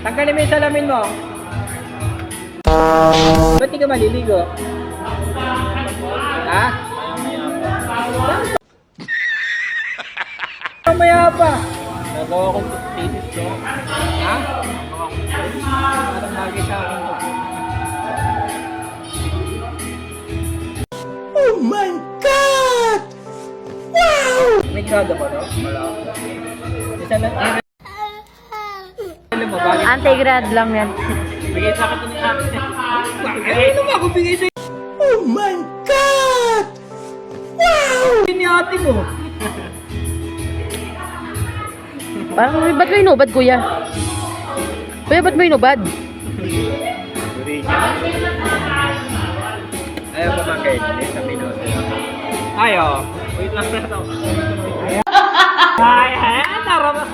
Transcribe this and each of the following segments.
Tanggalin mo yung salamin mo. Ba't di ka maliligo? Ha? Mamaya pa. Nagawa kong thesis ko. Ha? Parang bagay sa akin to. Oh my God! Wow! May grado ko, no? Wala ako. Isa lang, alam mo, bakit? Anti-grad lang yan. Bigay sa akin ito ni ate. Bakit? Ano ba ako bigay sa'yo? Oh my God! Wow! Ni ate mo. Parang, ba't mo inubad, kuya? Kuya, ba't mo inubad? Ayaw mo mag-guide. Sa minuto. Ayaw. Wait lang na ito. Ay, tara.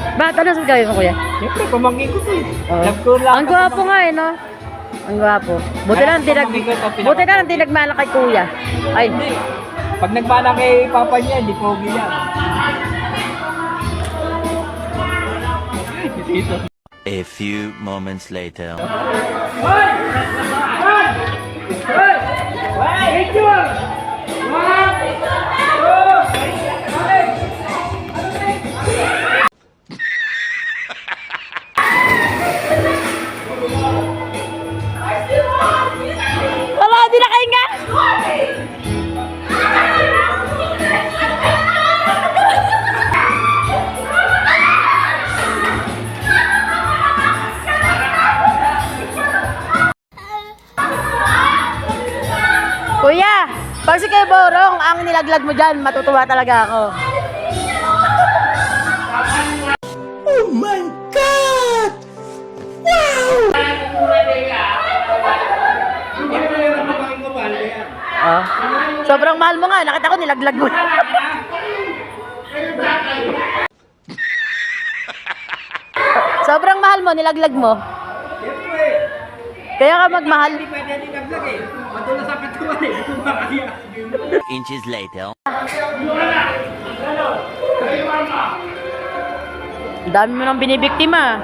Bakit? Ano sa gawin mo, kuya? Siyempre, pamangkin ko ito eh. Oh. Love ko lang. Ang gwapo nga eh, no? Ang gwapo. Buti na lang tinagmana kay kuya. Ay. Hindi. Pag nagmana kay papa niya, hindi pogi yan. Dito. A few moments later. Wala, di na kayo nga! Kuya, pag si Kuya Borong ang nilaglag mo dyan, matutuwa talaga ako. Oh my God! Wow! Oh. Sobrang mahal mo nga, nakita ko nilaglag mo. Sobrang mahal mo, nilaglag mo. Kaya ka magmahal. Hindi pwede nilaglag eh. Madulas sa katawan eh. Ito ba kaya? Inches later. Ang dami mo nang binibiktima.